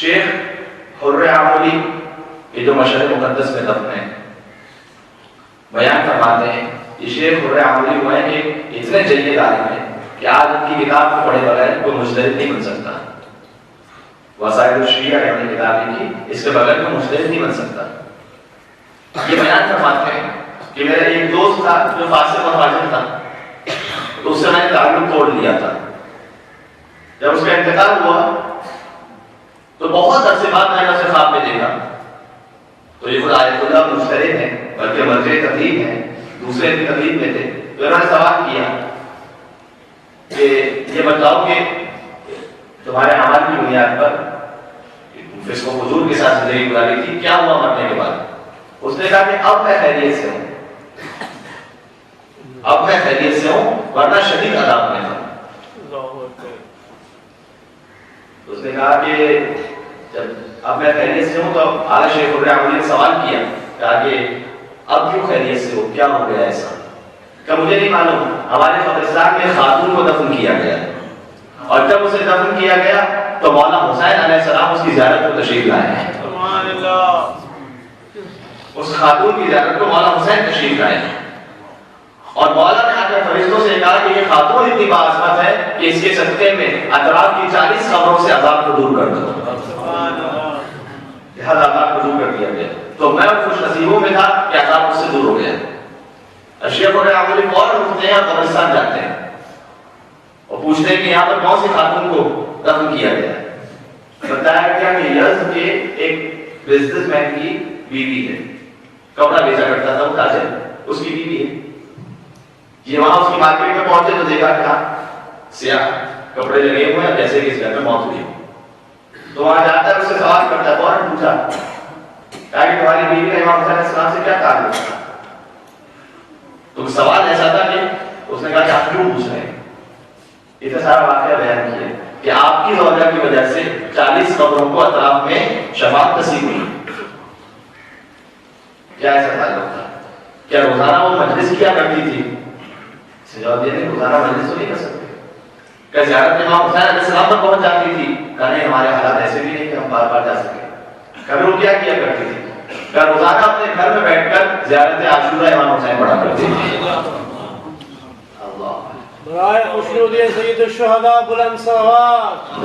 شیخ حر عاملی یہ جو مشہد مقدس میں دفن ہے بیان فرماتے ہیں یہ شیخ حر عاملی ہوئے ہیں کہ اتنے جید عالم ہیں کہ آج ان کی کتاب کو پڑھے بغیر کوئی مجتہد نہیں بن سکتا. وسائل الشریعہ انہوں نے کتاب لکھی, اس کے بغیر کوئی مجتہد نہیں بن سکتا. یہ بیان فرماتے ہیں کہ میرا ایک دوست تھا جو فاسق اور فاجر تھا, تو اس سے میں نے تعلق توڑ لیا تھا. جب اس کا انتقال ہوا تو بہت عرصے بعد میں نے اسے خواب میں دیکھا, تو یہ خود آیت اللہ مشترک ہیں بلکہ مرجع تقلید ہیں, دوسرے بھی تقلید میں تھے. تو انہوں نے سوال کیا کہ یہ بتاؤ کہ تمہارے اعمال کی بنیاد پر فسق و فجور کے ساتھ زندگی گزاری تھی, کیا ہوا مرنے کے بعد؟ اس نے کہا کہ اب میں خیریت سے ہوں, اب میں خیریت سے ہوں, ورنہ شدید عذاب میں تھا. اس نے کہا کہ جب اب میں خیریت سے ہوں تو اعلیٰ شیخ حر عاملی نے سوال کیا, کہا کہ اب کیوں خیریت سے ہو, کیا ہو گیا ایسا؟ کہ مجھے نہیں معلوم, ہمارے قبرستان میں خاتون کو دفن کیا گیا, اور جب اسے دفن کیا گیا تو مولا حسین علیہ السلام اس کی زیارت کو تشریف لائے ہیں. سبحان اللہ. اس خاتون کی زیارت کو مولا حسین تشریف لائے ہیں, اور مولا نے آ کر فرشتوں سے کہا کہ یہ خاتون اتنی باعظمت ہے کہ اس کے صدقے میں اطراف کی 40 قبروں سے عذاب کو دور کر دو. لہذا عذاب کو دور کر دیا گیا. تو میں خوش نصیبوں میں تھا کہ عذاب اس سے دور ہو گیا. شیخ حر عاملی فوراً اٹھتے ہیں اور قبرستان جاتے ہیں اور پوچھتے ہیں کہ یہاں پر کون سی خاتون کو دفن کیا گیا. بتایا گیا کہ یزد کے ایک بزنس مین کی بیوی ہے, کپڑا بیچا کرتا تھا وہ تاجر, اس کی بیوی ہے. یہ وہاں اس کی مارکیٹ میں پہنچے تو دیکھا کہ سیاہ کپڑے لگے ہوئے ہیں, جیسے کہ اس گھر میں موت ہوئی. تو وہاں جاتا ہے, اس سے سوال کرتا ہے, فوراً پوچھا کہا کہ تمہاری بیوی کا امام حسین علیہ السلام سے کیا تعلق تھا؟ تو سوال ایسا تھا کہ اس نے کہا کہ آپ کیوں پوچھ رہے ہیں؟ اتنا سارا واقعہ بیان کیا کہ آپ کی زوجہ کی وجہ سے 40 قبروں کو اطراف میں شفاعت نصیب ہوئی. کیا ایسا تعلق تھا؟ کیا روزانہ وہ مجلس کیا کرتی تھی؟ جواب یہ نہیں, روزانہ مجلس تو نہیں کر سکتے. کیا زیارت امام حسین علیہ السلام پر پہنچ جاتی تھی؟ کہا نہیں, ہمارے حالات ایسے بھی نہیں کہ ہم بار بار جا سکیں. کبھی وہ کیا کیا کرتی تھی؟ کیا روزانہ اپنے گھر میں بیٹھ کر زیارت عاشورہ امام حسین پڑھا کرتی تھی. اللہ برائے خوشنودی سید الشہداء بلند صلوات.